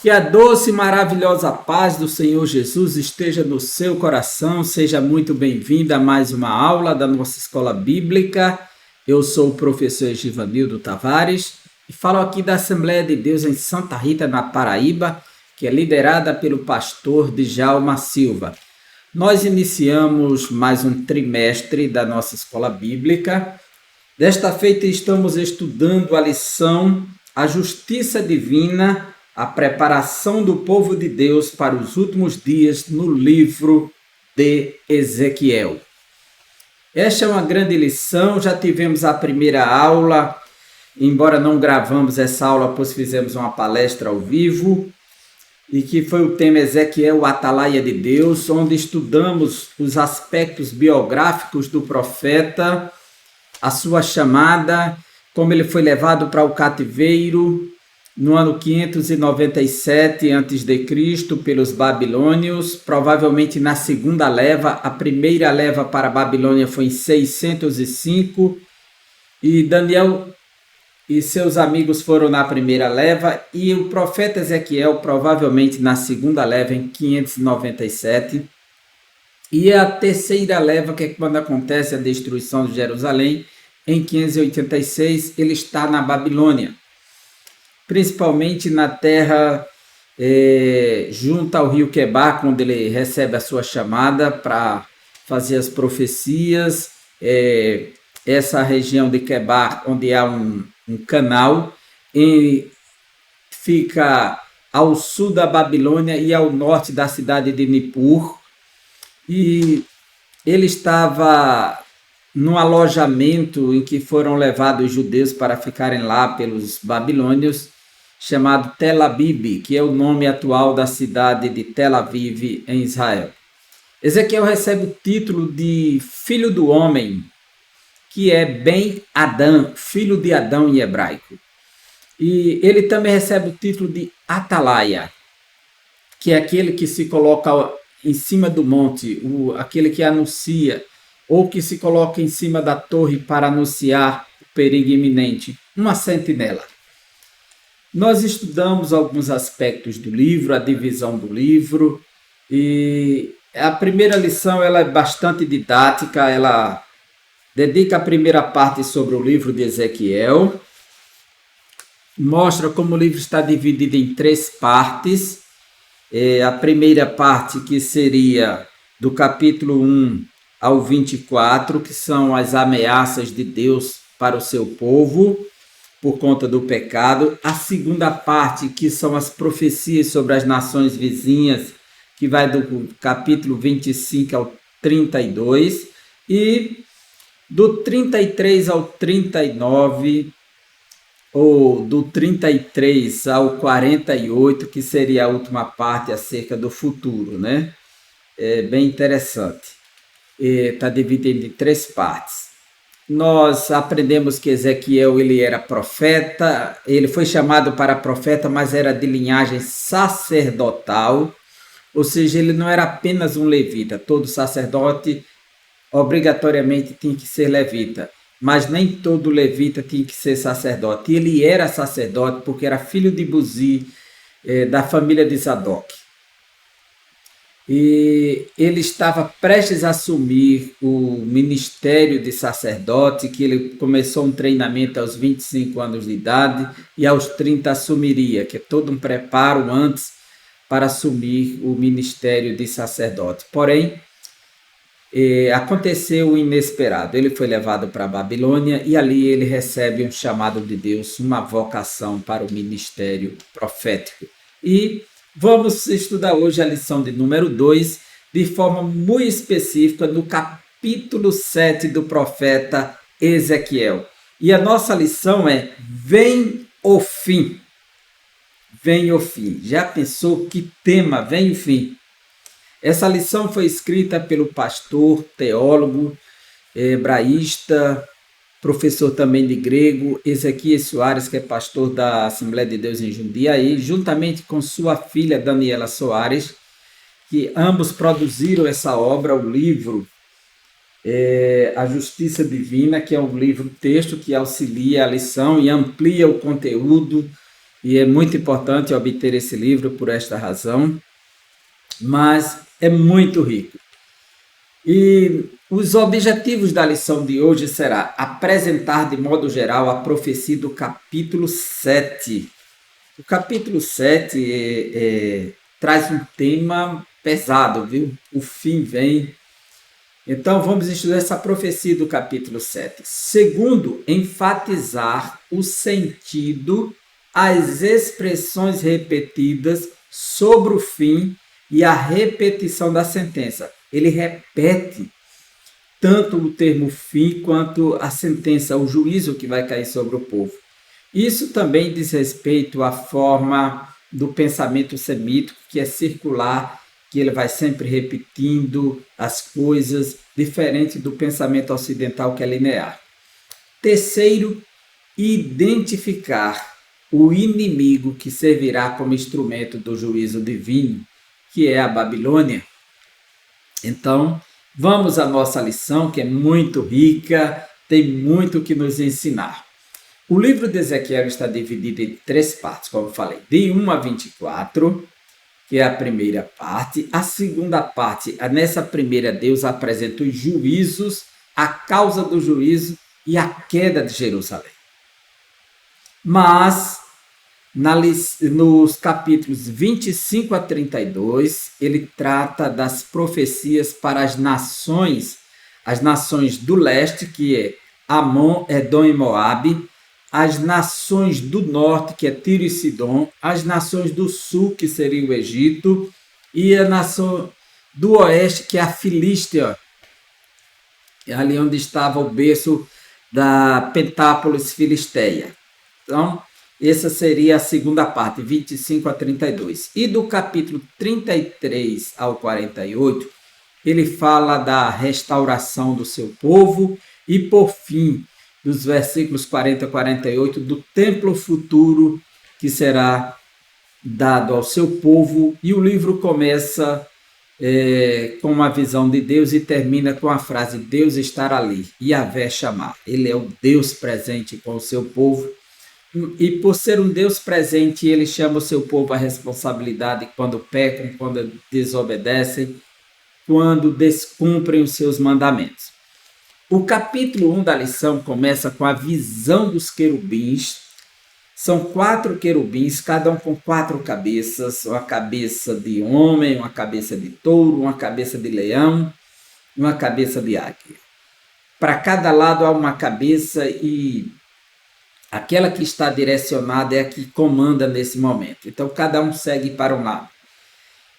Que a doce e maravilhosa paz do Senhor Jesus esteja no seu coração. Seja muito bem-vinda a mais uma aula da nossa escola bíblica. Eu sou o professor Egivanildo Tavares e falo aqui da Assembleia de Deus em Santa Rita, na Paraíba, que é liderada pelo pastor Djalma Silva. Nós iniciamos mais um trimestre da nossa escola bíblica. Desta feita estamos estudando a lição A Justiça Divina, a preparação do povo de Deus para os últimos dias no livro de Ezequiel. Esta é uma grande lição, já tivemos a primeira aula, embora não gravamos essa aula, pois fizemos uma palestra ao vivo, e que foi o tema Ezequiel, o Atalaia de Deus, onde estudamos os aspectos biográficos do profeta, a sua chamada, como ele foi levado para o cativeiro, no ano 597 a.C., pelos babilônios, provavelmente na segunda leva. A primeira leva para a Babilônia foi em 605, e Daniel e seus amigos foram na primeira leva, e o profeta Ezequiel provavelmente na segunda leva, em 597. E a terceira leva, que é quando acontece a destruição de Jerusalém, em 586, ele está na Babilônia, principalmente na terra junto ao rio Quebar, quando ele recebe a sua chamada para fazer as profecias. Essa região de Quebar, onde há um canal, fica ao sul da Babilônia e ao norte da cidade de Nippur, e ele estava num alojamento em que foram levados os judeus para ficarem lá pelos babilônios, chamado Tel Abib, que é o nome atual da cidade de Tel Aviv, em Israel. Ezequiel recebe o título de Filho do Homem, que é Ben Adão, filho de Adão em hebraico. E ele também recebe o título de Atalaia, que é aquele que se coloca em cima do monte, aquele que anuncia, ou que se coloca em cima da torre para anunciar o perigo iminente, uma sentinela. Nós estudamos alguns aspectos do livro, a divisão do livro, e a primeira lição ela é bastante didática. Ela dedica a primeira parte sobre o livro de Ezequiel, mostra como o livro está dividido em três partes. A primeira parte, que seria do capítulo 1 ao 24, que são as ameaças de Deus para o seu povo por conta do pecado. A segunda parte, que são as profecias sobre as nações vizinhas, que vai do capítulo 25 ao 32, e do 33 ao 39, ou do 33 ao 48, que seria a última parte acerca do futuro, né? É bem interessante. Está dividido em três partes. Nós aprendemos que Ezequiel ele era profeta, ele foi chamado para profeta, mas era de linhagem sacerdotal, ou seja, ele não era apenas um levita. Todo sacerdote obrigatoriamente tinha que ser levita, mas nem todo levita tinha que ser sacerdote. Ele era sacerdote porque era filho de Buzi, da família de Zadok. E ele estava prestes a assumir o ministério de sacerdote, que ele começou um treinamento aos 25 anos de idade e aos 30 assumiria, que é todo um preparo antes para assumir o ministério de sacerdote. Porém, aconteceu o inesperado. Ele foi levado para a Babilônia e ali ele recebe um chamado de Deus, uma vocação para o ministério profético. E vamos estudar hoje a lição de número 2, de forma muito específica, no capítulo 7 do profeta Ezequiel. E a nossa lição é: Vem o fim. Vem o fim. Já pensou que tema? Vem o fim. Essa lição foi escrita pelo pastor, teólogo, hebraísta, professor também de grego, Ezequias Soares, que é pastor da Assembleia de Deus em Jundiaí, juntamente com sua filha Daniela Soares, que ambos produziram essa obra, o livro A Justiça Divina, que é um livro-texto que auxilia a lição e amplia o conteúdo e é muito importante obter esse livro por esta razão, mas é muito rico. E os objetivos da lição de hoje será apresentar de modo geral a profecia do capítulo 7. O capítulo 7 traz um tema pesado, viu? O fim vem. Então vamos estudar essa profecia do capítulo 7. Segundo, enfatizar o sentido, as expressões repetidas sobre o fim e a repetição da sentença. Ele repete tanto o termo fim quanto a sentença, o juízo que vai cair sobre o povo. Isso também diz respeito à forma do pensamento semítico, que é circular, que ele vai sempre repetindo as coisas, diferente do pensamento ocidental, que é linear. Terceiro, identificar o inimigo que servirá como instrumento do juízo divino, que é a Babilônia. Então, vamos à nossa lição, que é muito rica, tem muito que nos ensinar. O livro de Ezequiel está dividido em 3 partes, como eu falei, de 1 a 24, que é a primeira parte. A segunda parte, nessa primeira, Deus apresenta os juízos, a causa do juízo e a queda de Jerusalém. Mas, nos capítulos 25 a 32, ele trata das profecias para as nações do leste, que é Amon, Edom e Moabe, as nações do norte, que é Tiro e Sidom, as nações do sul, que seria o Egito, e a nação do oeste, que é a Filístia, ali onde estava o berço da Pentápolis Filisteia. Então, essa seria a segunda parte, 25 a 32. E do capítulo 33 ao 48, ele fala da restauração do seu povo e, por fim, dos versículos 40 a 48, do templo futuro que será dado ao seu povo. E o livro começa com uma visão de Deus e termina com a frase: Deus estará ali, Yahvé chamar. Ele é o Deus presente com o seu povo. E por ser um Deus presente, ele chama o seu povo à responsabilidade quando pecam, quando desobedecem, quando descumprem os seus mandamentos. O capítulo 1 da lição começa com a visão dos querubins. São 4 querubins, cada um com 4 cabeças, uma cabeça de homem, uma cabeça de touro, uma cabeça de leão, uma cabeça de águia. Para cada lado há uma cabeça e aquela que está direcionada é a que comanda nesse momento. Então, cada um segue para um lado.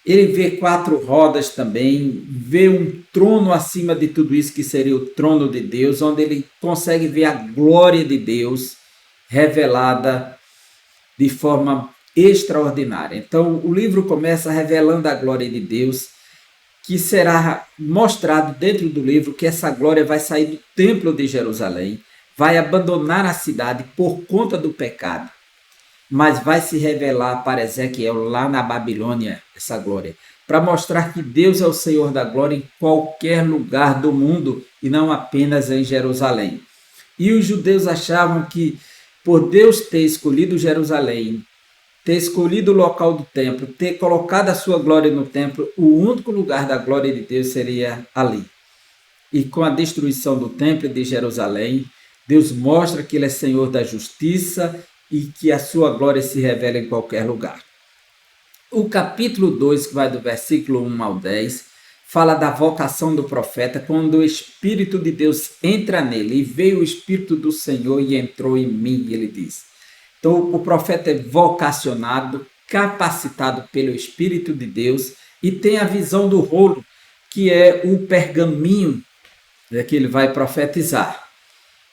Ele vê 4 rodas também, vê um trono acima de tudo isso, que seria o trono de Deus, onde ele consegue ver a glória de Deus revelada de forma extraordinária. Então, o livro começa revelando a glória de Deus, que será mostrado dentro do livro que essa glória vai sair do templo de Jerusalém, vai abandonar a cidade por conta do pecado, mas vai se revelar para Ezequiel lá na Babilônia, essa glória, para mostrar que Deus é o Senhor da glória em qualquer lugar do mundo e não apenas em Jerusalém. E os judeus achavam que, por Deus ter escolhido Jerusalém, ter escolhido o local do templo, ter colocado a sua glória no templo, o único lugar da glória de Deus seria ali. E com a destruição do templo de Jerusalém, Deus mostra que ele é Senhor da justiça e que a sua glória se revela em qualquer lugar. O capítulo 2, que vai do versículo 1 ao 10, fala da vocação do profeta, quando o Espírito de Deus entra nele, e veio o Espírito do Senhor e entrou em mim, ele diz. Então, o profeta é vocacionado, capacitado pelo Espírito de Deus e tem a visão do rolo, que é o pergaminho que ele vai profetizar.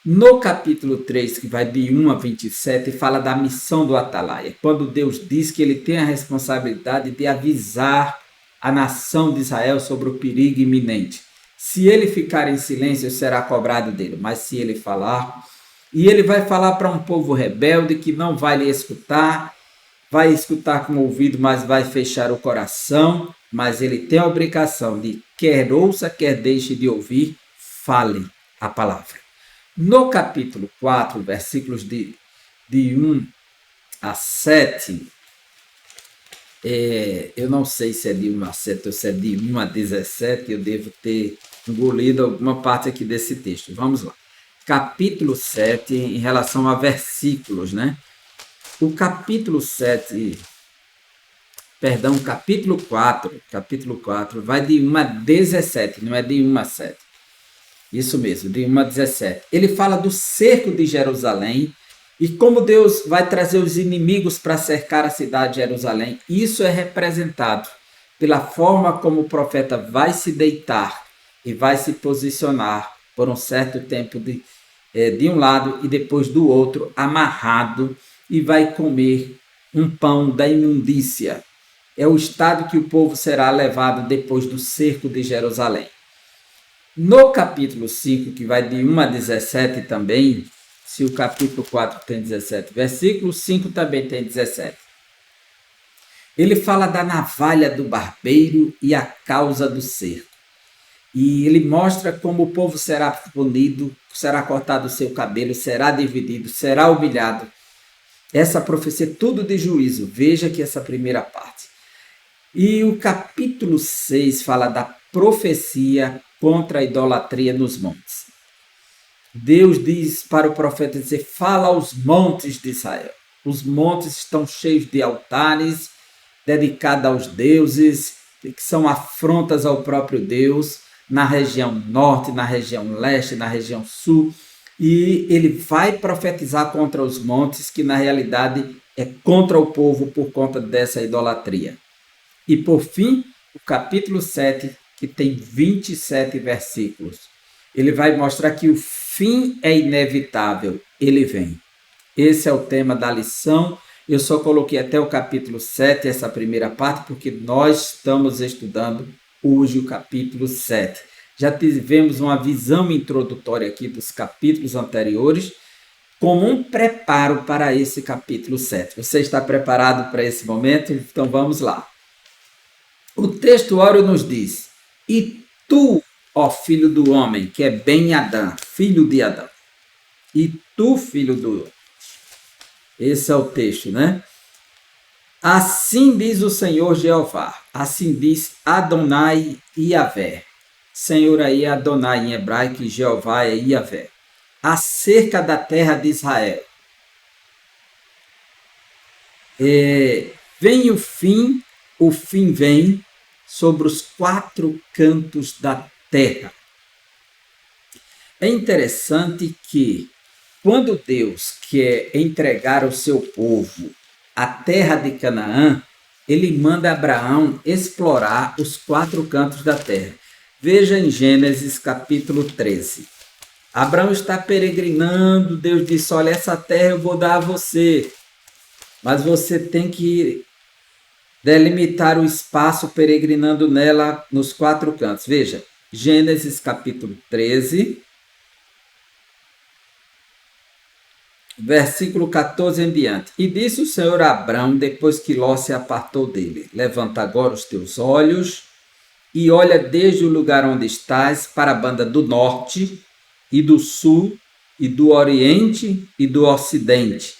No capítulo 3, que vai de 1 a 27, fala da missão do atalaia, quando Deus diz que ele tem a responsabilidade de avisar a nação de Israel sobre o perigo iminente. Se ele ficar em silêncio, será cobrado dele, mas se ele falar, e ele vai falar para um povo rebelde que não vai lhe escutar, vai escutar com o ouvido, mas vai fechar o coração, mas ele tem a obrigação de, quer ouça, quer deixe de ouvir, fale a palavra. No capítulo 4, versículos de 1 a 7, eu não sei se é de 1 a 7 ou se é de 1 a 17, eu devo ter engolido alguma parte aqui desse texto. Vamos lá. Capítulo 7, em relação a versículos, né? O capítulo 7, perdão, capítulo 4 vai de 1 a 17, não é de 1 a 7. Isso mesmo, de 1 a 17. Ele fala do cerco de Jerusalém e como Deus vai trazer os inimigos para cercar a cidade de Jerusalém. Isso é representado pela forma como o profeta vai se deitar e vai se posicionar por um certo tempo de um lado e depois do outro, amarrado, e vai comer um pão da imundícia. É o estado que o povo será levado depois do cerco de Jerusalém. No capítulo 5, que vai de 1 a 17 também, se o capítulo 4 tem 17 versículos, 5 também tem 17. Ele fala da navalha do barbeiro e a causa do cerco. E ele mostra como o povo será punido, será cortado o seu cabelo, será dividido, será humilhado. Essa profecia é tudo de juízo. Veja que essa primeira parte. E o capítulo 6 fala da profecia contra a idolatria nos montes. Deus diz para o profeta dizer, fala aos montes de Israel. Os montes estão cheios de altares dedicados aos deuses, que são afrontas ao próprio Deus, na região norte, na região leste, na região sul. E ele vai profetizar contra os montes, que na realidade é contra o povo por conta dessa idolatria. E por fim, o capítulo 7, que tem 27 versículos. Ele vai mostrar que o fim é inevitável, ele vem. Esse é o tema da lição. Eu só coloquei até o capítulo 7, essa primeira parte, porque nós estamos estudando hoje o capítulo 7. Já tivemos uma visão introdutória aqui dos capítulos anteriores, como um preparo para esse capítulo 7. Você está preparado para esse momento? Então vamos lá. O texto áureo nos diz, e tu, ó filho do homem, que é Ben-Adã, filho de Adão, e tu, filho do homem. Esse é o texto, né? Assim diz o Senhor Jeová, assim diz Adonai Yahvé. Senhor aí é Adonai em hebraico e Jeová é Yahvé. Acerca da terra de Israel. Vem o fim vem sobre os 4 cantos da terra. É interessante que quando Deus quer entregar ao seu povo a terra de Canaã, ele manda Abraão explorar os 4 cantos da terra. Veja em Gênesis capítulo 13. Abraão está peregrinando, Deus disse, olha, essa terra eu vou dar a você, mas você tem que delimitar o espaço peregrinando nela nos 4 cantos. Veja, Gênesis capítulo 13, versículo 14 em diante. E disse o Senhor a Abrão, depois que Ló se apartou dele, levanta agora os teus olhos e olha desde o lugar onde estás para a banda do norte e do sul e do oriente e do ocidente,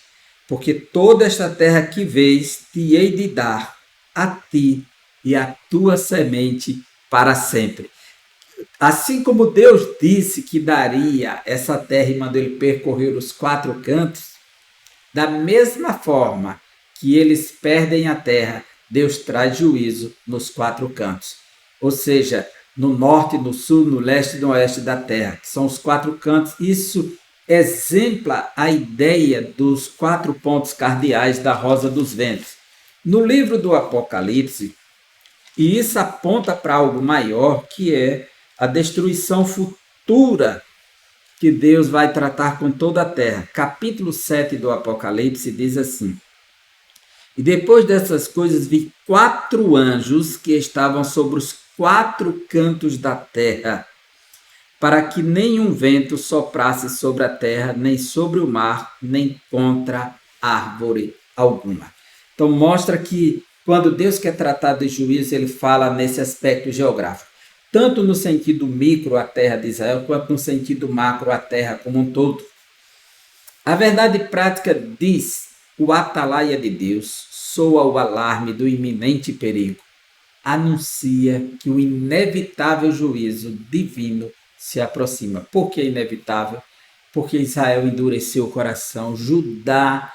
porque toda esta terra que vês te hei de dar a ti e a tua semente para sempre. Assim como Deus disse que daria essa terra e mandou ele percorrer os 4 cantos, da mesma forma que eles perdem a terra, Deus traz juízo nos 4 cantos. Ou seja, no norte, no sul, no leste e no oeste da terra, que são os 4 cantos. Isso exempla a ideia dos 4 pontos cardeais da rosa dos ventos. No livro do Apocalipse, e isso aponta para algo maior, que é a destruição futura que Deus vai tratar com toda a terra. Capítulo 7 do Apocalipse diz assim, e depois dessas coisas vi 4 anjos que estavam sobre os 4 cantos da terra, para que nenhum vento soprasse sobre a terra, nem sobre o mar, nem contra árvore alguma. Então mostra que quando Deus quer tratar de juízo, ele fala nesse aspecto geográfico. Tanto no sentido micro, a terra de Israel, quanto no sentido macro, a terra como um todo. A verdade prática diz o atalaia de Deus, soa o alarme do iminente perigo. Anuncia que o inevitável juízo divino se aproxima. Por que inevitável? Porque Israel endureceu o coração, Judá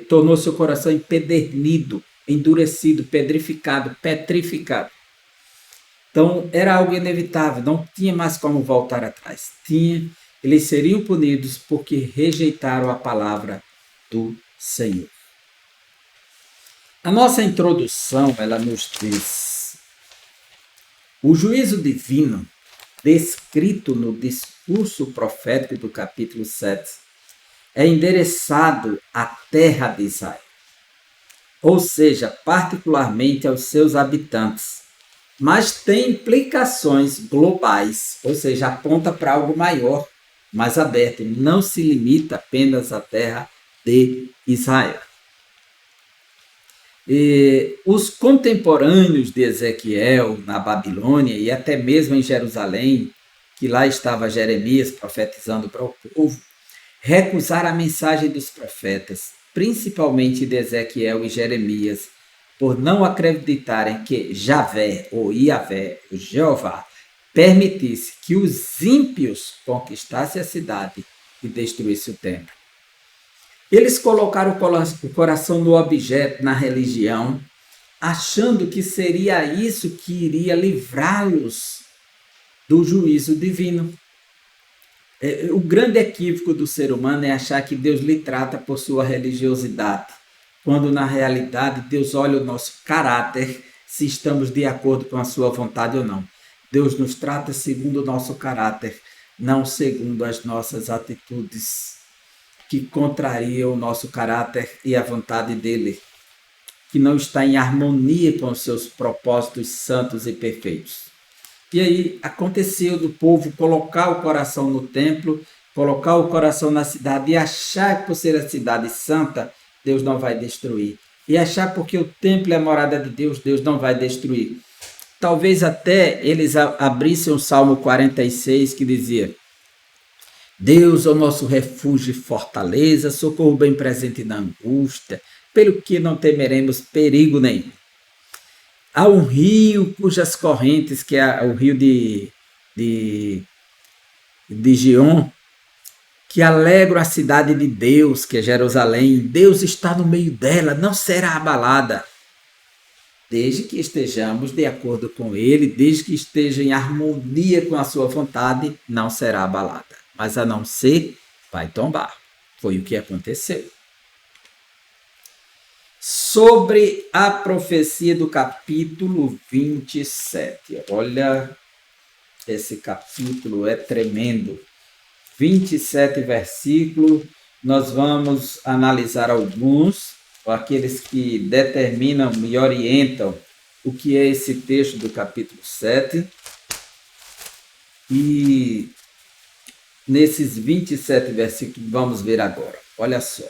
tornou seu coração empedernido, endurecido, pedrificado, petrificado. Então era algo inevitável, não tinha mais como voltar atrás. Eles seriam punidos porque rejeitaram a palavra do Senhor. A nossa introdução, ela nos diz: o juízo divino, descrito no discurso profético do capítulo 7, é endereçado à terra de Israel, ou seja, particularmente aos seus habitantes, mas tem implicações globais, ou seja, aponta para algo maior, mais aberto, não se limita apenas à terra de Israel. Os contemporâneos de Ezequiel na Babilônia e até mesmo em Jerusalém, que lá estava Jeremias profetizando para o povo, recusaram a mensagem dos profetas, principalmente de Ezequiel e Jeremias, por não acreditarem que Javé, ou Iavé, o Jeová, permitisse que os ímpios conquistassem a cidade e destruíssem o templo. Eles colocaram o coração no objeto, na religião, achando que seria isso que iria livrá-los do juízo divino. O grande equívoco do ser humano é achar que Deus lhe trata por sua religiosidade, quando na realidade Deus olha o nosso caráter, se estamos de acordo com a sua vontade ou não. Deus nos trata segundo o nosso caráter, não segundo as nossas atitudes que contrariam o nosso caráter e a vontade dele, que não está em harmonia com os seus propósitos santos e perfeitos. E aí aconteceu do povo colocar o coração no templo, colocar o coração na cidade e achar que por ser a cidade santa, Deus não vai destruir. E achar porque o templo é a morada de Deus, Deus não vai destruir. Talvez até eles abrissem o Salmo 46 que dizia: Deus é o nosso refúgio e fortaleza, socorro bem presente na angústia, pelo que não temeremos perigo nenhum. Há um rio cujas correntes, que é o rio de Gion, que alegra a cidade de Deus, que é Jerusalém. Deus está no meio dela, não será abalada. Desde que estejamos de acordo com ele, desde que esteja em harmonia com a sua vontade, não será abalada. Mas a não ser, vai tombar. Foi o que aconteceu. Sobre a profecia do capítulo 27. Olha, esse capítulo é tremendo. 27 versículos, nós vamos analisar alguns, aqueles que determinam e orientam o que é esse texto do capítulo 7. E nesses 27 versículos vamos ver agora. Olha só.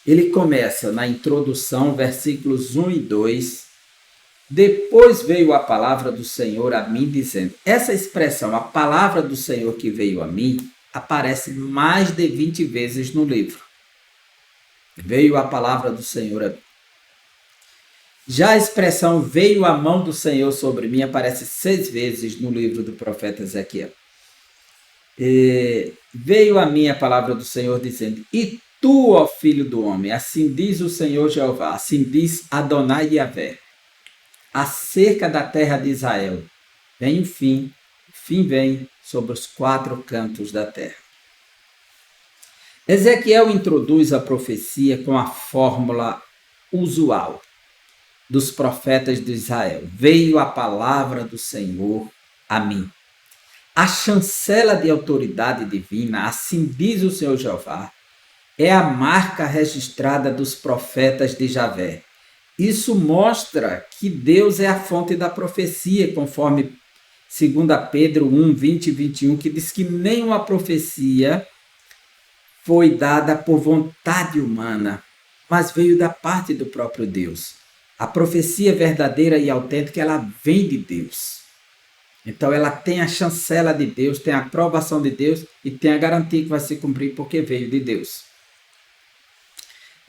Ele começa na introdução, versículos 1 e 2. Depois veio a palavra do Senhor a mim, dizendo. Essa expressão, a palavra do Senhor que veio a mim, aparece mais de 20 vezes no livro. Veio a palavra do Senhor a mim. Já a expressão veio a mão do Senhor sobre mim aparece 6 vezes no livro do profeta Ezequiel. Veio a mim a palavra do Senhor dizendo: E tu, ó filho do homem, assim diz o Senhor Jeová, assim diz Adonai Yahvé, acerca da terra de Israel, vem o fim vem sobre os 4 cantos da terra. Ezequiel introduz a profecia com a fórmula usual dos profetas de Israel. Veio a palavra do Senhor a mim. A chancela de autoridade divina, assim diz o Senhor Jeová, é a marca registrada dos profetas de Javé. Isso mostra que Deus é a fonte da profecia, conforme 2 Pedro 1, 20 e 21, que diz que nenhuma profecia foi dada por vontade humana, mas veio da parte do próprio Deus. A profecia verdadeira e autêntica, ela vem de Deus. Então ela tem a chancela de Deus, tem a aprovação de Deus e tem a garantia que vai se cumprir porque veio de Deus.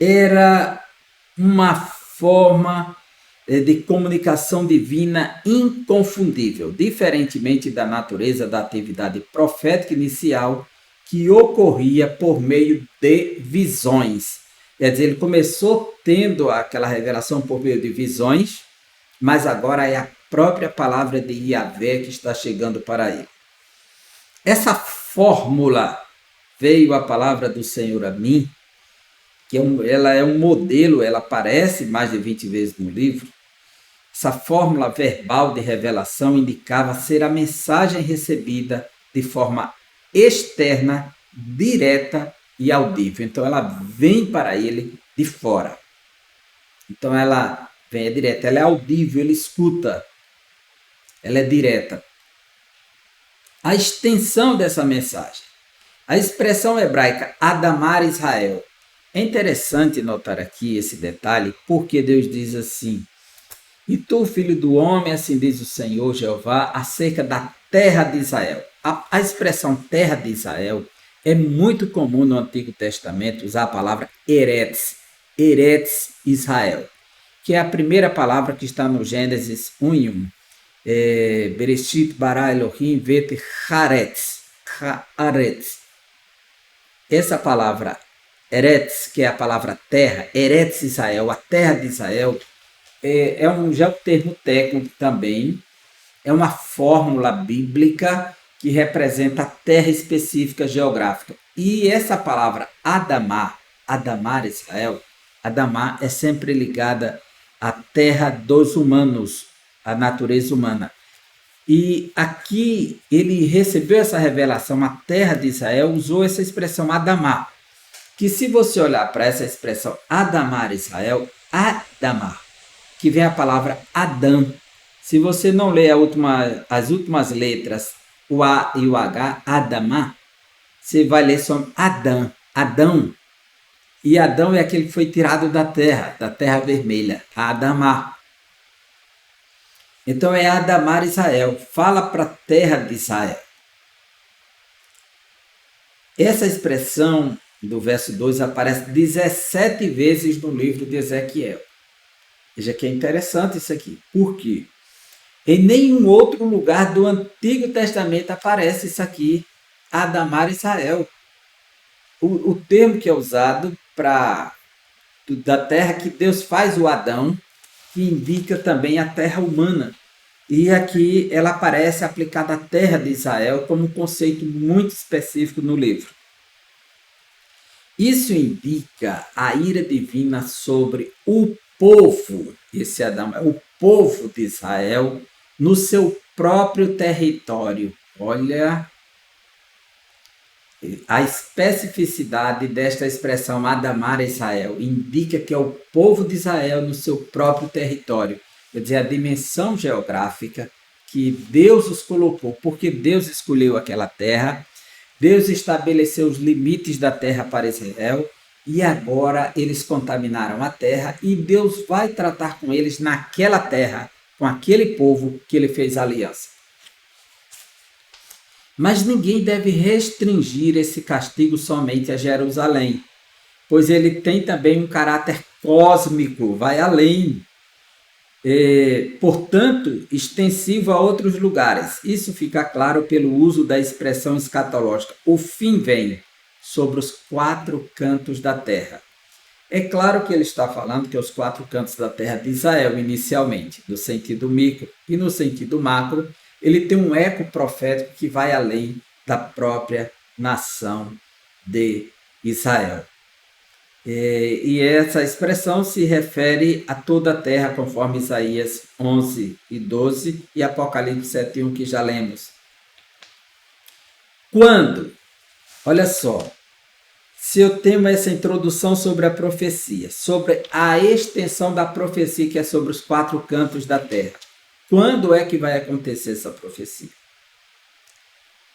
era uma forma de comunicação divina inconfundível, diferentemente da natureza da atividade profética inicial, que ocorria por meio de visões. Quer dizer, ele começou tendo aquela revelação por meio de visões, mas agora é a própria palavra de Yahvé que está chegando para ele. Essa fórmula, veio a palavra do Senhor a mim, que ela é um modelo, ela aparece mais de 20 vezes no livro. Essa fórmula verbal de revelação indicava ser a mensagem recebida de forma externa, direta e audível. Então ela vem para ele de fora. Então ela vem, é direta, ela é audível, ele escuta. Ela é direta. A extensão dessa mensagem. A expressão hebraica Adamar Israel. É interessante notar aqui esse detalhe, porque Deus diz assim: e tu, filho do homem, assim diz o Senhor Jeová, acerca da terra de Israel. A expressão terra de Israel é muito comum no Antigo Testamento usar a palavra Eretz, Eretz Israel, que é a primeira palavra que está no Gênesis 1:1. Bereshit bara Elohim vet haaretz, haaretz. Essa palavra Eretz, que é a palavra terra, Eretz Israel, a terra de Israel, já é um termo técnico também, é uma fórmula bíblica que representa a terra específica geográfica. E essa palavra Adamar, Adamar Israel, Adamar é sempre ligada à terra dos humanos, à natureza humana. E aqui ele recebeu essa revelação, a terra de Israel, usou essa expressão Adamar, que se você olhar para essa expressão Adamar Israel, Adamar, que vem a palavra Adão. Se você não ler as últimas letras, o A e o H, Adamar, você vai ler só Adão, Adão. E Adão é aquele que foi tirado da terra vermelha, Adamar. Então é Adamar Israel, fala para a terra de Israel. Essa expressão do verso 2 aparece 17 vezes no livro de Ezequiel. Veja que é interessante isso aqui. Por quê? Em nenhum outro lugar do Antigo Testamento aparece isso aqui, Adamar Israel. O termo que é usado da terra que Deus faz o Adão, que indica também a terra humana. E aqui ela aparece aplicada à terra de Israel como um conceito muito específico no livro. Isso indica a ira divina sobre o povo, esse Adão, o povo de Israel, no seu próprio território. Olha a especificidade desta expressão Adamar Israel, indica que é o povo de Israel no seu próprio território. Quer dizer, a dimensão geográfica que Deus os colocou, porque Deus escolheu aquela terra, Deus estabeleceu os limites da terra para Israel, e agora eles contaminaram a terra, e Deus vai tratar com eles naquela terra, com aquele povo que ele fez aliança. Mas ninguém deve restringir esse castigo somente a Jerusalém, pois ele tem também um caráter cósmico, vai além. Portanto, extensivo a outros lugares. Isso fica claro pelo uso da expressão escatológica. O fim vem sobre os 4 cantos da terra. É claro que ele está falando que os 4 cantos da terra de Israel, inicialmente, no sentido micro e no sentido macro, ele tem um eco profético que vai além da própria nação de Israel. E essa expressão se refere a toda a terra, conforme Isaías 11:12 e Apocalipse 7:1, que já lemos. Quando? Olha só, se eu tenho essa introdução sobre a profecia, sobre a extensão da profecia que é sobre os 4 cantos da terra, quando é que vai acontecer essa profecia?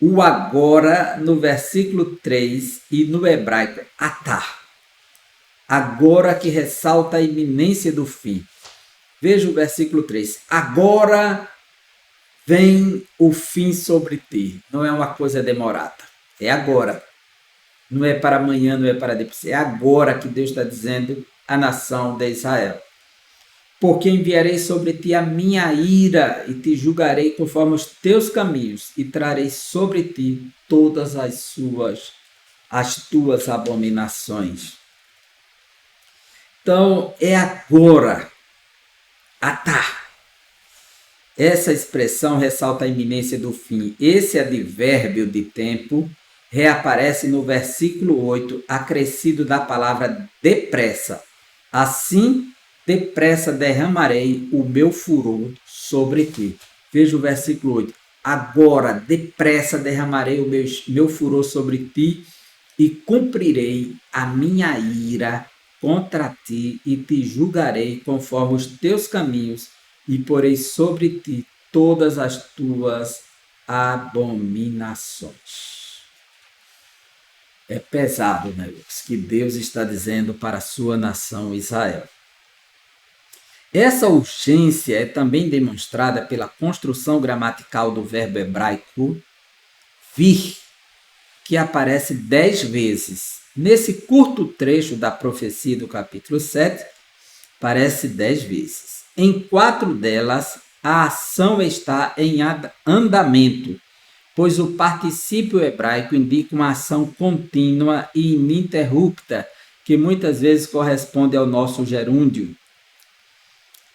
O agora, no versículo 3 e no hebraico, atar. Agora que ressalta a iminência do fim. Veja o versículo 3. Agora vem o fim sobre ti. Não é uma coisa demorada. É agora. Não é para amanhã, não é para depois. É agora que Deus está dizendo à nação de Israel. Porque enviarei sobre ti a minha ira e te julgarei conforme os teus caminhos e trarei sobre ti todas as tuas abominações. Então, é agora. Atar. Essa expressão ressalta a iminência do fim. Esse advérbio de tempo reaparece no versículo 8, acrescido da palavra depressa. Assim, depressa derramarei o meu furor sobre ti. Veja o versículo 8. Agora, depressa derramarei o meu furor sobre ti e cumprirei a minha ira contra ti e te julgarei conforme os teus caminhos e porei sobre ti todas as tuas abominações. É pesado, né, Lucas, que Deus está dizendo para a sua nação Israel. Essa urgência é também demonstrada pela construção gramatical do verbo hebraico vir, que aparece 10 vezes. Nesse curto trecho da profecia do capítulo 7, aparece 10 vezes. Em 4 delas, a ação está em andamento, pois o particípio hebraico indica uma ação contínua e ininterrupta, que muitas vezes corresponde ao nosso gerúndio.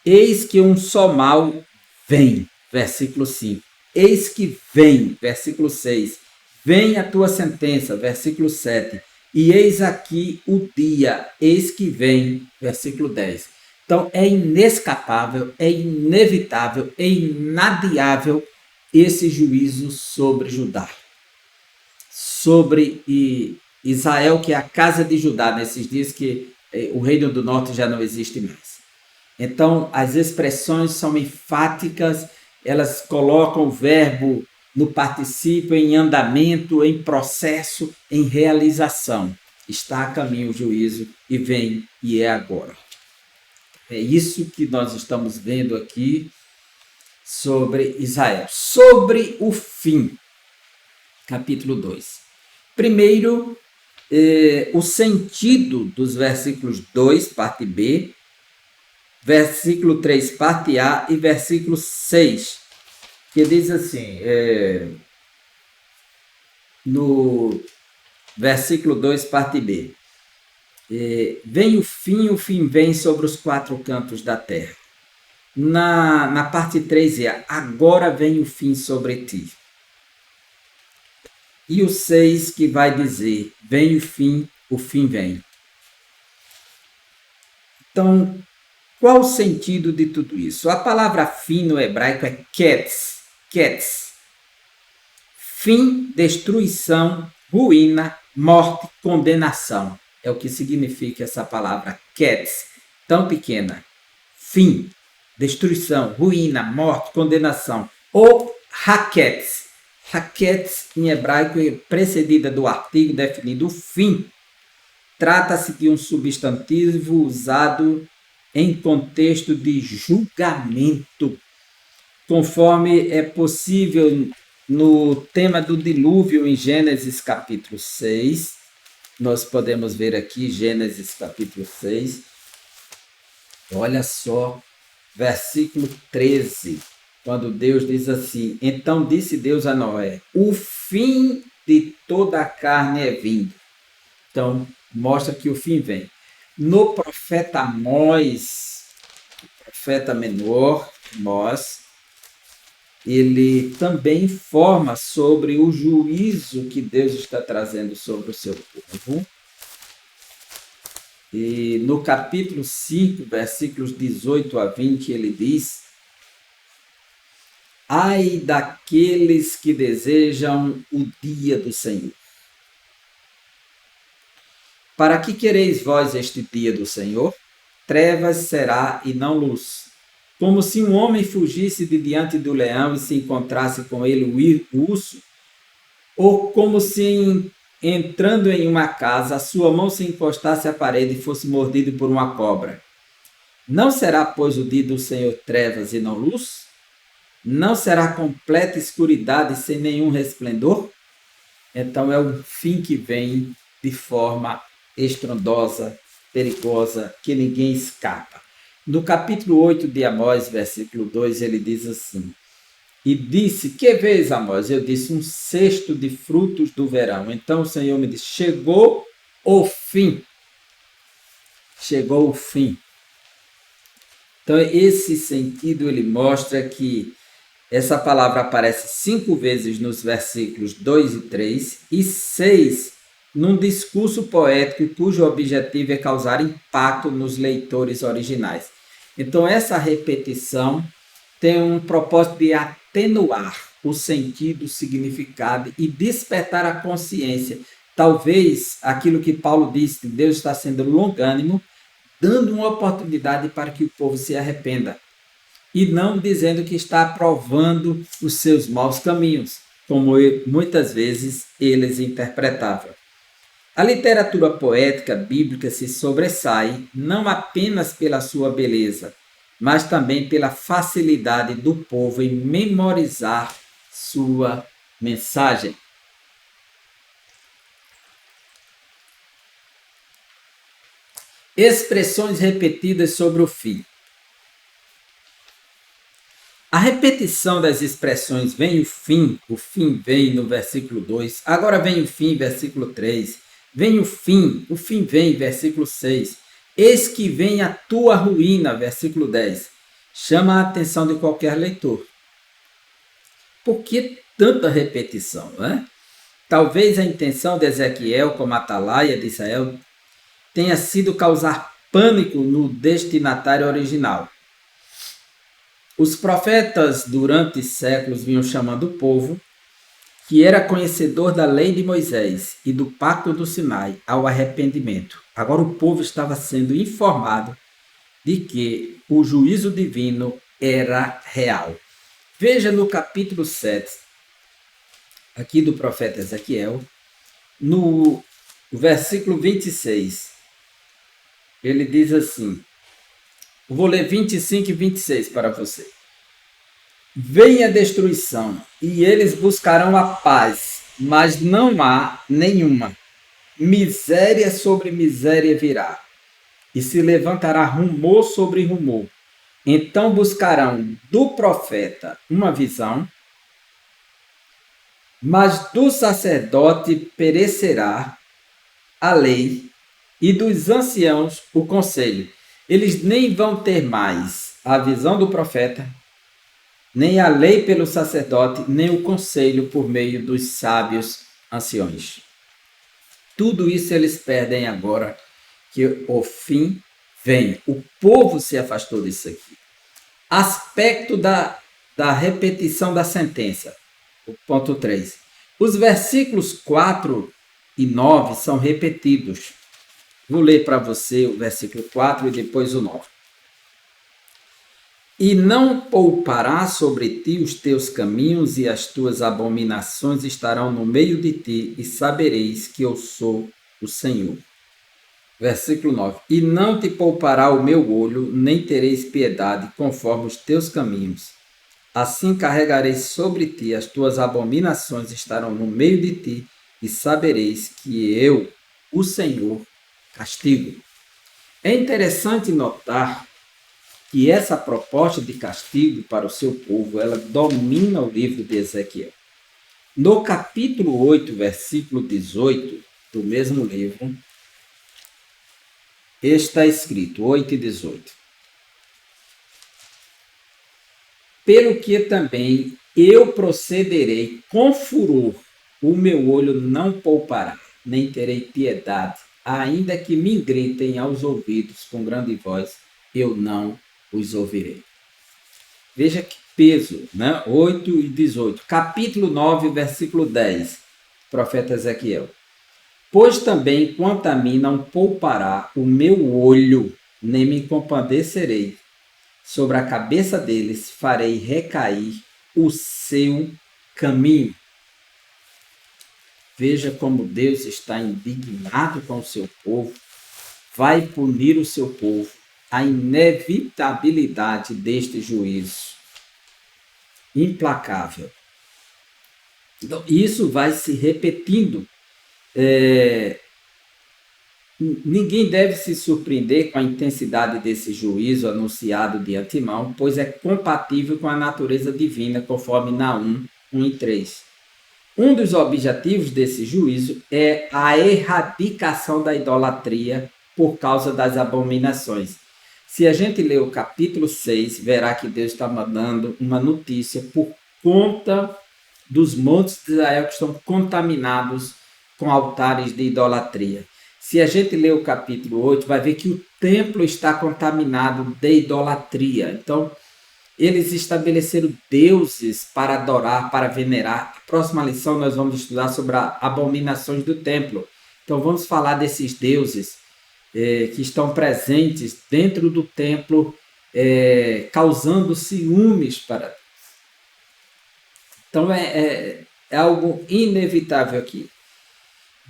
Eis que um só mal vem, versículo 5. Eis que vem, versículo 6. Vem a tua sentença, versículo 7. E eis aqui o dia, eis que vem, versículo 10. Então, é inescapável, é inevitável, é inadiável esse juízo sobre Judá. Sobre Israel, que é a casa de Judá, nesses dias que o reino do norte já não existe mais. Então, as expressões são enfáticas, elas colocam o verbo no particípio, em andamento, em processo, em realização. Está a caminho o juízo e vem e é agora. É isso que nós estamos vendo aqui sobre Israel. Sobre o fim, capítulo 2. Primeiro, o sentido dos versículos 2, parte B, versículo 3, parte A e versículo 6, que diz assim, no versículo 2, parte B, vem o fim vem sobre os 4 cantos da terra. Na parte 3 é, agora vem o fim sobre ti. E o 6 que vai dizer, vem o fim vem. Então, qual o sentido de tudo isso? A palavra fim no hebraico é ketz. Fim, destruição, ruína, morte, condenação. É o que significa essa palavra ketz, tão pequena. Fim, destruição, ruína, morte, condenação. Ou haketz. Haketz, em hebraico, é precedida do artigo definido fim. Trata-se de um substantivo usado em contexto de julgamento, conforme é possível no tema do dilúvio em Gênesis capítulo 6. Nós podemos ver aqui Gênesis capítulo 6. Olha só, versículo 13, quando Deus diz assim, então disse Deus a Noé, o fim de toda a carne é vindo. Então, mostra que o fim vem. No profeta Amós, profeta menor, Amós, ele também informa sobre o juízo que Deus está trazendo sobre o seu povo. E no capítulo 5, versículos 18 a 20, ele diz, ai daqueles que desejam o dia do Senhor. Para que quereis vós este dia do Senhor? Trevas será e não luz. Como se um homem fugisse de diante do leão e se encontrasse com ele o urso, ou como se entrando em uma casa, a sua mão se encostasse à parede e fosse mordido por uma cobra. Não será, pois, o dia do Senhor trevas e não luz? Não será completa escuridade sem nenhum resplendor? Então é o fim que vem de forma estrondosa, perigosa, que ninguém escapa. No capítulo 8 de Amós, versículo 2, ele diz assim: e disse, que vês, Amós? Eu disse, um cesto de frutos do verão. Então o Senhor me disse, chegou o fim. Chegou o fim. Então esse sentido ele mostra que essa palavra aparece 5 vezes nos versículos 2 e 3 e 6 num discurso poético cujo objetivo é causar impacto nos leitores originais. Então essa repetição tem um propósito de atenuar o sentido, o significado e despertar a consciência. Talvez aquilo que Paulo disse, Deus está sendo longânimo, dando uma oportunidade para que o povo se arrependa. E não dizendo que está aprovando os seus maus caminhos, como muitas vezes eles interpretavam. A literatura poética bíblica se sobressai não apenas pela sua beleza, mas também pela facilidade do povo em memorizar sua mensagem. Expressões repetidas sobre o fim. A repetição das expressões vem o fim vem no versículo 2, agora vem o fim, versículo 3, vem o fim vem, versículo 6, eis que vem a tua ruína, versículo 10, chama a atenção de qualquer leitor. Por que tanta repetição, né? Talvez a intenção de Ezequiel, como atalaia de Israel, tenha sido causar pânico no destinatário original. Os profetas, durante séculos, vinham chamando o povo, que era conhecedor da lei de Moisés e do pacto do Sinai, ao arrependimento. Agora o povo estava sendo informado de que o juízo divino era real. Veja no capítulo 7, aqui do profeta Ezequiel, no versículo 26, ele diz assim, vou ler 25 e 26 para você. Vem a destruição, e eles buscarão a paz, mas não há nenhuma. Miséria sobre miséria virá, e se levantará rumor sobre rumor. Então buscarão do profeta uma visão, mas do sacerdote perecerá a lei, e dos anciãos o conselho. Eles nem vão ter mais a visão do profeta, nem a lei pelo sacerdote, nem o conselho por meio dos sábios anciões. Tudo isso eles perdem agora que o fim vem. O povo se afastou disso aqui. Aspecto da repetição da sentença. O ponto 3. Os versículos 4 e 9 são repetidos. Vou ler para você o versículo 4 e depois o 9. E não poupará sobre ti os teus caminhos, e as tuas abominações estarão no meio de ti, e sabereis que eu sou o Senhor. Versículo 9. E não te poupará o meu olho, nem tereis piedade conforme os teus caminhos. Assim carregarei sobre ti as tuas abominações, estarão no meio de ti, e sabereis que eu, o Senhor, castigo. É interessante notar que essa proposta de castigo para o seu povo, ela domina o livro de Ezequiel. No capítulo 8, versículo 18 do mesmo livro, está escrito, 8 e 18. Pelo que também eu procederei com furor, o meu olho não poupará, nem terei piedade, ainda que me gritem aos ouvidos com grande voz, eu não os ouvirei. Veja que peso, né? 8 e 18. Capítulo 9, versículo 10. Profeta Ezequiel. Pois também quanto a mim não poupará o meu olho, nem me compadecerei. Sobre a cabeça deles farei recair o seu caminho. Veja como Deus está indignado com o seu povo, vai punir o seu povo, a inevitabilidade deste juízo implacável. Então, isso vai se repetindo Ninguém deve se surpreender com a intensidade desse juízo anunciado de antemão, pois é compatível com a natureza divina, conforme Naum 1 e 3. Um dos objetivos desse juízo é a erradicação da idolatria por causa das abominações. Se a gente ler o capítulo 6, verá que Deus está mandando uma notícia por conta dos montes de Israel que estão contaminados com altares de idolatria. Se a gente ler o capítulo 8, vai ver que o templo está contaminado de idolatria. Então, eles estabeleceram deuses para adorar, para venerar. A próxima lição nós vamos estudar sobre as abominações do templo. Então, vamos falar desses deuses que estão presentes dentro do templo, causando ciúmes para Deus. Então, é algo inevitável aqui.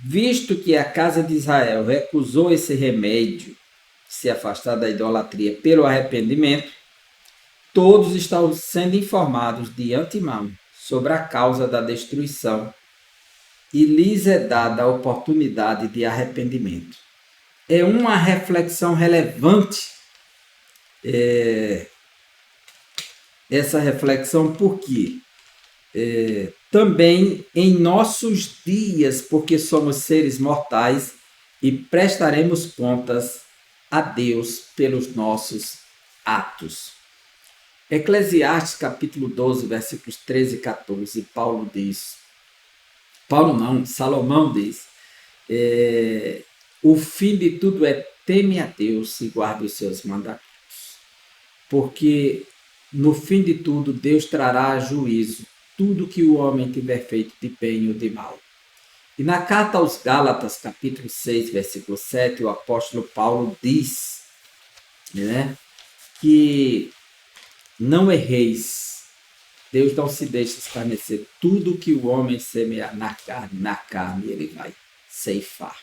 Visto que a casa de Israel recusou esse remédio, se afastar da idolatria pelo arrependimento, todos estão sendo informados de antemão sobre a causa da destruição e lhes é dada a oportunidade de arrependimento. É uma reflexão relevante essa reflexão, porque também em nossos dias, porque somos seres mortais e prestaremos contas a Deus pelos nossos atos. Eclesiastes capítulo 12, versículos 13 e 14, Paulo diz, Salomão diz, o fim de tudo é teme a Deus e guarde os seus mandamentos, porque no fim de tudo Deus trará a juízo tudo que o homem tiver feito de bem ou de mal. E na carta aos Gálatas, capítulo 6, versículo 7, o apóstolo Paulo diz, que não erreis, Deus não se deixa escarnecer, tudo que o homem semear na carne ele vai ceifar.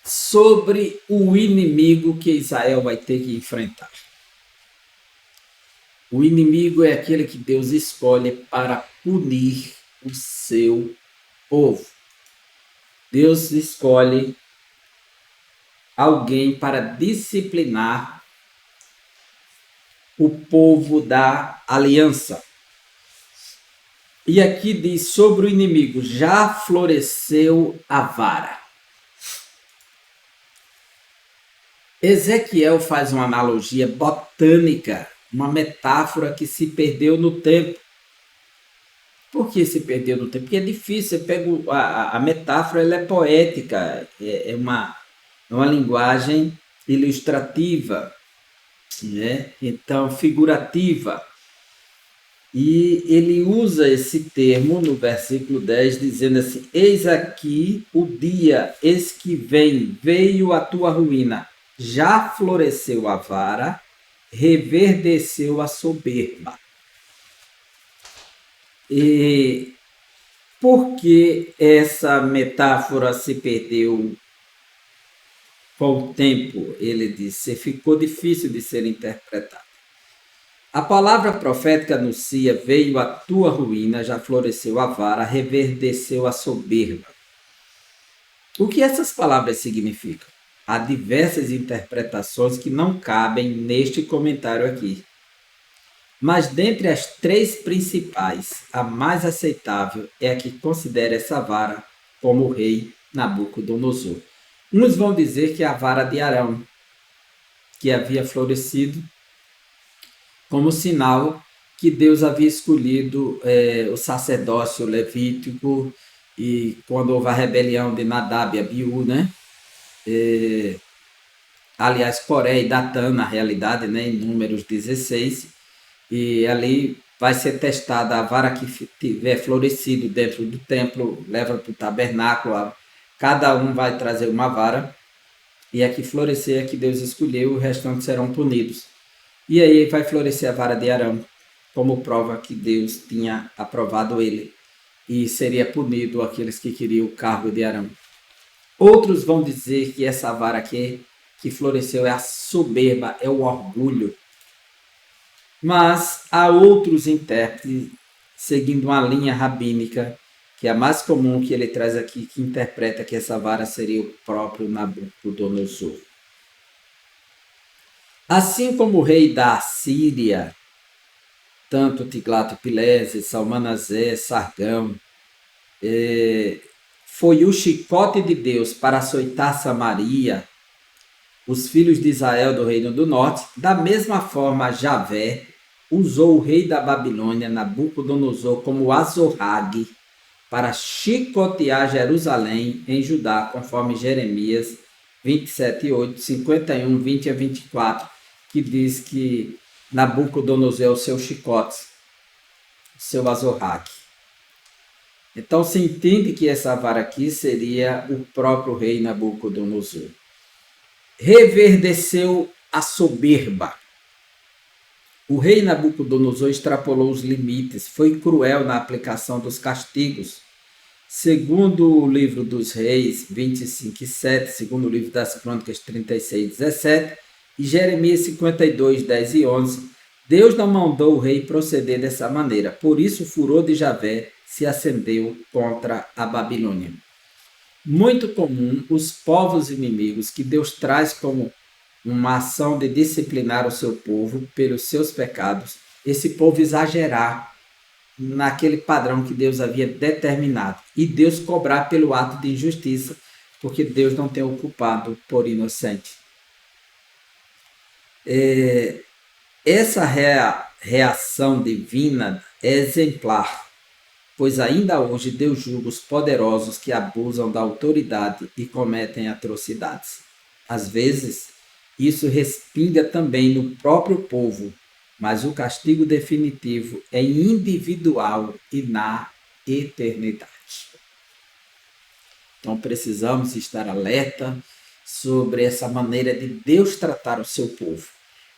Sobre o inimigo que Israel vai ter que enfrentar. O inimigo é aquele que Deus escolhe para punir o seu povo. Deus escolhe alguém para disciplinar o povo da aliança. E aqui diz sobre o inimigo, já floresceu a vara. Ezequiel faz uma analogia botânica, uma metáfora que se perdeu no tempo. Por que se perdeu no tempo? Porque é difícil, você pega a metáfora, ela é poética, é uma linguagem ilustrativa, então figurativa. E ele usa esse termo no versículo 10, dizendo assim, eis aqui o dia, eis que vem, veio a tua ruína. Já floresceu a vara, reverdeceu a soberba. E por que essa metáfora se perdeu com o tempo? Ele disse, ficou difícil de ser interpretada. A palavra profética anuncia, veio a tua ruína, já floresceu a vara, reverdeceu a soberba. O que essas palavras significam? Há diversas interpretações que não cabem neste comentário aqui. Mas dentre as três principais, a mais aceitável é a que considera essa vara como o rei Nabucodonosor. Uns vão dizer que é a vara de Arão, que havia florescido como sinal que Deus havia escolhido o sacerdócio levítico, e quando houve a rebelião de Nadab e Abiú, aliás, Coré e Datã, na realidade, em Números 16, e ali vai ser testada a vara que tiver florescido dentro do templo, leva para o tabernáculo, cada um vai trazer uma vara, e a que florescer é que Deus escolheu, o restante serão punidos. E aí vai florescer a vara de Arão, como prova que Deus tinha aprovado ele, e seria punido aqueles que queriam o cargo de Arão. Outros vão dizer que essa vara aqui que floresceu é a soberba, é o orgulho. Mas há outros intérpretes seguindo uma linha rabínica, que é a mais comum que ele traz aqui, que interpreta que essa vara seria o próprio Nabucodonosor. Assim como o rei da Assíria, tanto Tiglato-Pileser, Salmanasé, Sargão, foi o chicote de Deus para açoitar Samaria, os filhos de Israel do reino do norte, da mesma forma Javé usou o rei da Babilônia, Nabucodonosor, como azorrague para chicotear Jerusalém em Judá, conforme Jeremias 27:8, 51, 20 a 24, que diz que Nabucodonosor é o seu chicote, o seu azorrague. Então se entende que essa vara aqui seria o próprio rei Nabucodonosor. Reverdeceu a soberba. O rei Nabucodonosor extrapolou os limites, foi cruel na aplicação dos castigos. Segundo o livro dos Reis 25:7, segundo o livro das Crônicas 36:17 e Jeremias 52:10 e 11, Deus não mandou o rei proceder dessa maneira. Por isso o furor de Javé se acendeu contra a Babilônia. Muito comum os povos inimigos que Deus traz como uma ação de disciplinar o seu povo pelos seus pecados, esse povo exagerar naquele padrão que Deus havia determinado e Deus cobrar pelo ato de injustiça, porque Deus não tem o culpado por inocente. Essa reação divina é exemplar, pois ainda hoje Deus julga os poderosos que abusam da autoridade e cometem atrocidades. Às vezes, isso respinga também no próprio povo, mas o castigo definitivo é individual e na eternidade. Então precisamos estar alerta sobre essa maneira de Deus tratar o seu povo.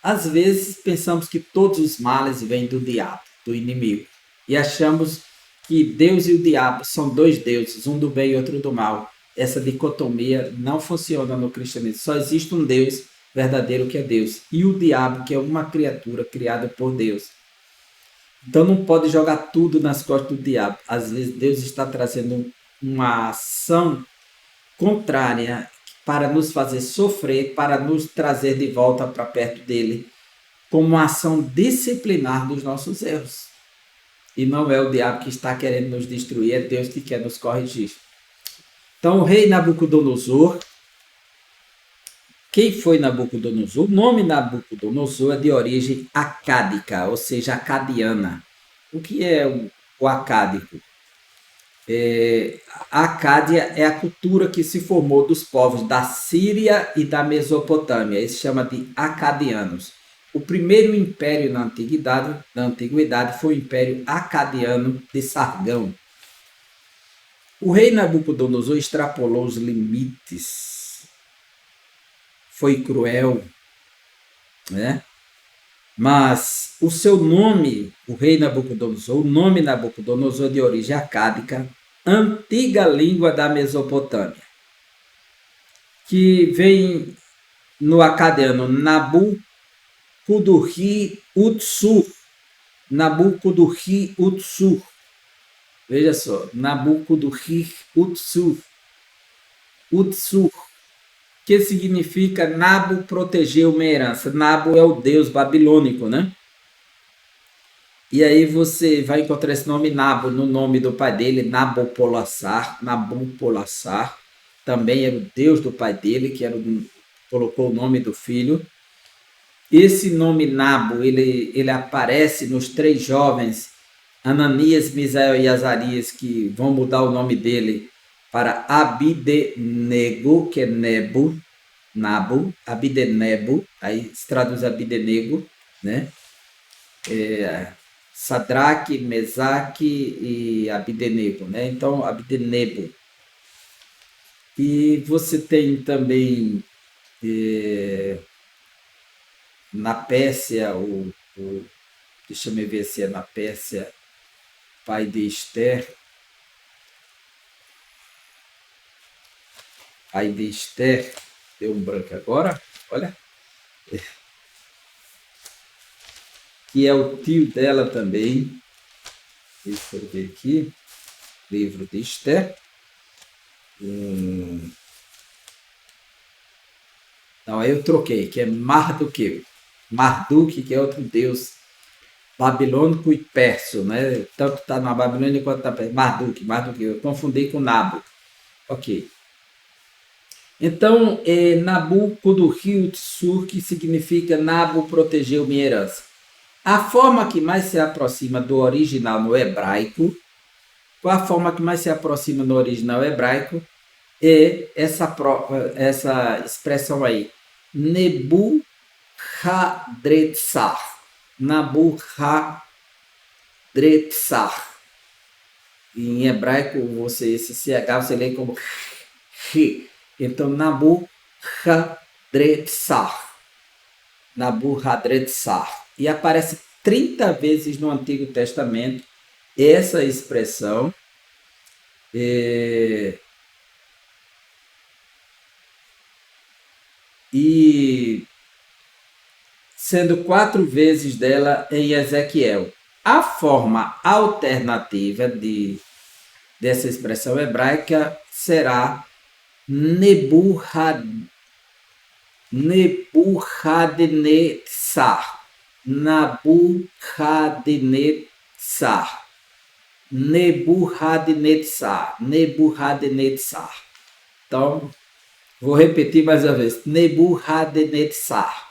Às vezes pensamos que todos os males vêm do diabo, do inimigo, e achamos que Deus e o diabo são dois deuses, um do bem e outro do mal. Essa dicotomia não funciona no cristianismo. Só existe um Deus verdadeiro, que é Deus, e o diabo, que é uma criatura criada por Deus. Então não pode jogar tudo nas costas do diabo. Às vezes Deus está trazendo uma ação contrária para nos fazer sofrer, para nos trazer de volta para perto dele, como uma ação disciplinar dos nossos erros. E não é o diabo que está querendo nos destruir, é Deus que quer nos corrigir. Então o rei Nabucodonosor, quem foi Nabucodonosor? O nome Nabucodonosor é de origem acádica, ou seja, acadiana. O que é o acádico? A Acádia é a cultura que se formou dos povos da Síria e da Mesopotâmia. Ele se chama de acadianos. O primeiro império na antiguidade foi o Império Acadiano de Sargão. O rei Nabucodonosor extrapolou os limites. Foi cruel, né? Mas o seu nome, o rei Nabucodonosor, o nome Nabucodonosor de origem acádica, antiga língua da Mesopotâmia, que vem no acadiano Nabucodonosor, Nabucodonosor, veja só, Nabucodonosor, que significa Nabo protegeu uma herança. Nabo é o deus babilônico, né? E aí você vai encontrar esse nome Nabo no nome do pai dele, Nabopolassar. Nabopolassar também era o deus do pai dele, que colocou o nome do filho. Esse nome Nabo, ele aparece nos três jovens, Ananias, Misael e Azarias, que vão mudar o nome dele para Abidenego, que é Nebo, Abidenego, aí se traduz Abidenego, né? Sadraque, Mesaque e Abidenego, né? Então, Abidenego. E você tem também na Pérsia, deixa eu ver se é na Pérsia, pai de Esther, deu um branco agora, olha, que é o tio dela também, Deixa eu ver aqui. Livro de Esther. Não, aí eu troquei, que é Marduk. Marduk, que é outro deus babilônico e perso, né? Tanto está na Babilônia quanto está perto. Marduk, eu confundi com Nabu. Ok. Então, Nabucodonosor, que significa Nabu protegeu minha herança. A forma que mais se aproxima do original no hebraico, qual a forma que mais se aproxima no original hebraico? É essa expressão aí, Nebuchadrezzar. Nabuchadrezzar. Em hebraico, esse CH você lê como H. Então, Nabuchadrezzar. Nabuchadrezzar. E aparece 30 vezes no Antigo Testamento essa expressão. E sendo 4 vezes dela em Ezequiel. A forma alternativa dessa expressão hebraica será Nebuchadnezzar. Nabuchadnezzar. Nebuchadnezzar. Nebuchadnezzar. Então, vou repetir mais uma vez. Nebuchadnezzar.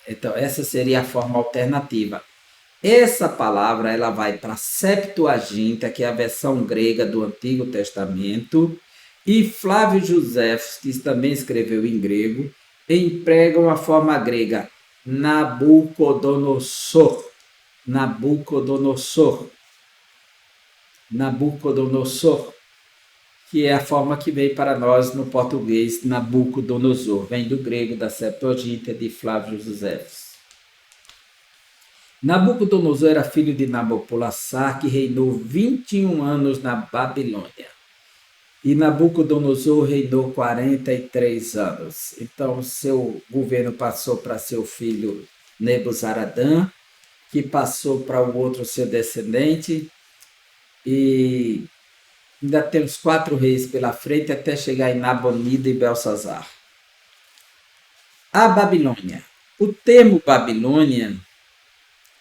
Então, essa seria a forma alternativa. Essa palavra ela vai para a Septuaginta, que é a versão grega do Antigo Testamento, e Flávio José, que também escreveu em grego, empregam a forma grega Nabucodonosor. Nabucodonosor. Nabucodonosor, que é a forma que vem para nós no português Nabucodonosor, vem do grego da Septuaginta de Flávio José. Nabucodonosor era filho de Nabopolassar, que reinou 21 anos na Babilônia. E Nabucodonosor reinou 43 anos. Então, seu governo passou para seu filho Nebuzaradã, que passou para o outro seu descendente, e ainda temos 4 reis pela frente até chegar em Nabonida e Belsazar. A Babilônia. O termo Babilônia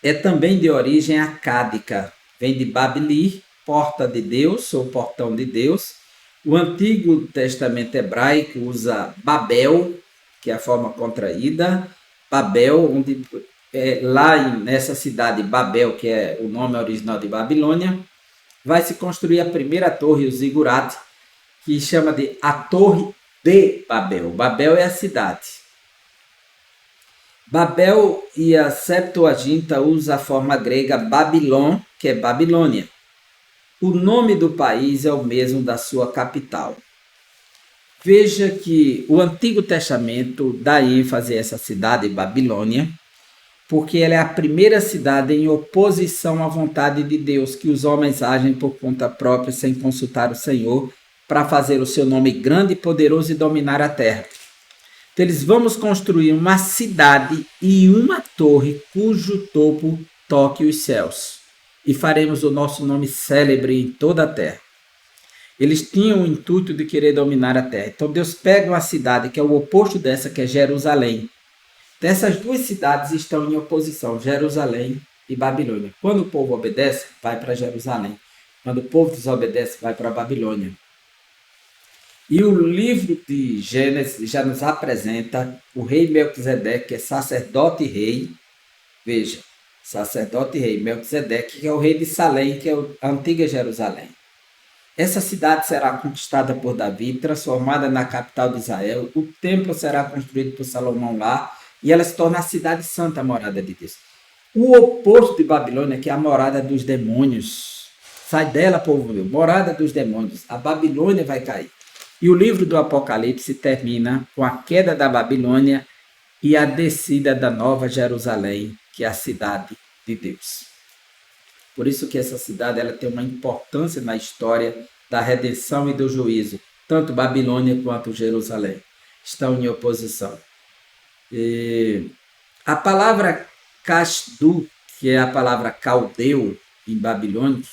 é também de origem acádica, vem de Babili, porta de Deus ou portão de Deus. O Antigo Testamento hebraico usa Babel, que é a forma contraída, Babel, onde nessa cidade Babel, que é o nome original de Babilônia, vai se construir a primeira torre, o zigurate, que chama de a Torre de Babel. Babel é a cidade. Babel e a Septuaginta usa a forma grega Babilon, que é Babilônia. O nome do país é o mesmo da sua capital. Veja que o Antigo Testamento dá ênfase a essa cidade, Babilônia, porque ela é a primeira cidade em oposição à vontade de Deus, que os homens agem por conta própria, sem consultar o Senhor, para fazer o seu nome grande e poderoso e dominar a terra. Então, eles vamos construir uma cidade e uma torre cujo topo toque os céus. E faremos o nosso nome célebre em toda a terra. Eles tinham o intuito de querer dominar a terra. Então, Deus pega uma cidade que é o oposto dessa, que é Jerusalém. Então, essas duas cidades estão em oposição, Jerusalém e Babilônia. Quando o povo obedece, vai para Jerusalém. Quando o povo desobedece, vai para a Babilônia. E o livro de Gênesis já nos apresenta o rei Melquisedeque, que é sacerdote e rei. Veja, sacerdote e rei Melquisedeque, que é o rei de Salém, que é a antiga Jerusalém. Essa cidade será conquistada por Davi, transformada na capital de Israel. O templo será construído por Salomão lá, e ela se torna a cidade santa, a morada de Deus. O oposto de Babilônia, que é a morada dos demônios. Sai dela, povo meu, morada dos demônios. A Babilônia vai cair. E o livro do Apocalipse termina com a queda da Babilônia e a descida da Nova Jerusalém, que é a cidade de Deus. Por isso que essa cidade ela tem uma importância na história da redenção e do juízo. Tanto Babilônia quanto Jerusalém estão em oposição. A palavra Kasdu, que é a palavra caldeu, em babilônico,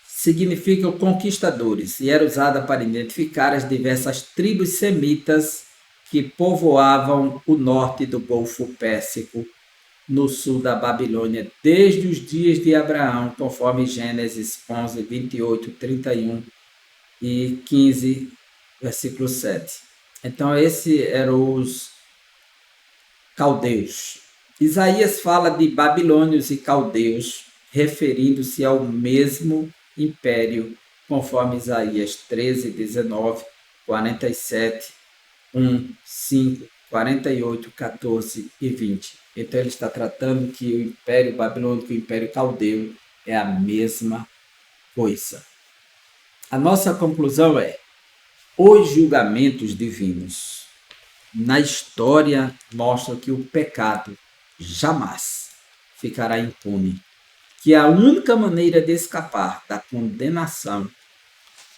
significam conquistadores e era usada para identificar as diversas tribos semitas que povoavam o norte do Golfo Pérsico, no sul da Babilônia, desde os dias de Abraão, conforme Gênesis 11, 28, 31 e 15, versículo 7. Então, esses eram os caldeus. Isaías fala de babilônios e caldeus, referindo-se ao mesmo império, conforme Isaías 13, 19, 47, 1, 5, 48, 14 e 20. Então ele está tratando que o Império Babilônico e o Império Caldeu é a mesma coisa. A nossa conclusão é: os julgamentos divinos na história mostram que o pecado jamais ficará impune, que a única maneira de escapar da condenação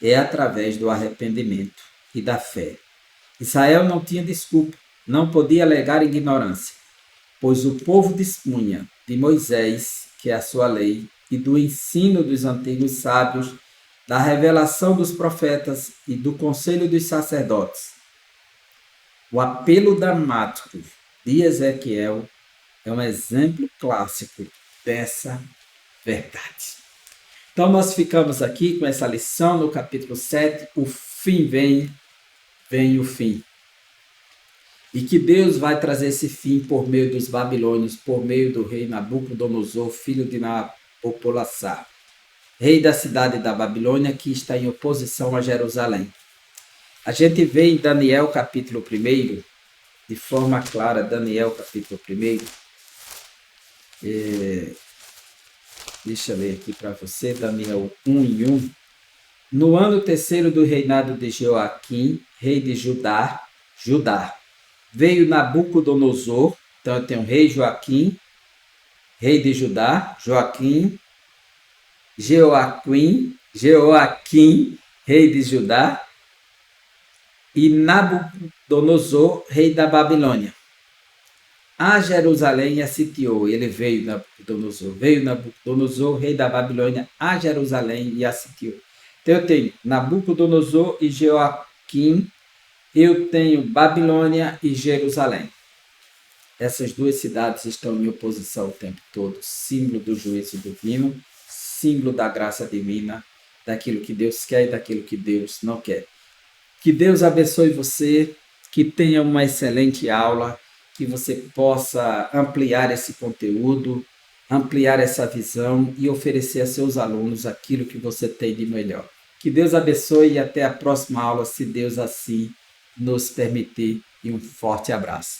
é através do arrependimento e da fé. Israel não tinha desculpa, não podia alegar ignorância, pois o povo dispunha de Moisés, que é a sua lei, e do ensino dos antigos sábios, da revelação dos profetas e do conselho dos sacerdotes. O apelo dramático de Ezequiel é um exemplo clássico dessa verdade. Então nós ficamos aqui com essa lição no capítulo 7, o fim vem o fim. E que Deus vai trazer esse fim por meio dos babilônios, por meio do rei Nabucodonosor, filho de Nabopolassar, rei da cidade da Babilônia, que está em oposição a Jerusalém. A gente vê em Daniel capítulo 1, de forma clara, Daniel capítulo 1, deixa eu ler aqui para você, Daniel 1:1. No ano terceiro do reinado de Joaquim, rei de Judá, veio Nabucodonosor, então eu tenho rei Joaquim, rei de Judá, Joaquim, rei de Judá, e Nabucodonosor, rei da Babilônia. A Jerusalém e a sitiou. Ele veio Nabucodonosor, rei da Babilônia, a Jerusalém e a sitiou. Então eu tenho Nabucodonosor e Joaquim, eu tenho Babilônia e Jerusalém. Essas duas cidades estão em oposição o tempo todo, símbolo do juízo divino, símbolo da graça divina, daquilo que Deus quer e daquilo que Deus não quer. Que Deus abençoe você, que tenha uma excelente aula, que você possa ampliar esse conteúdo, ampliar essa visão e oferecer a seus alunos aquilo que você tem de melhor. Que Deus abençoe e até a próxima aula, se Deus assim nos permitir, e um forte abraço.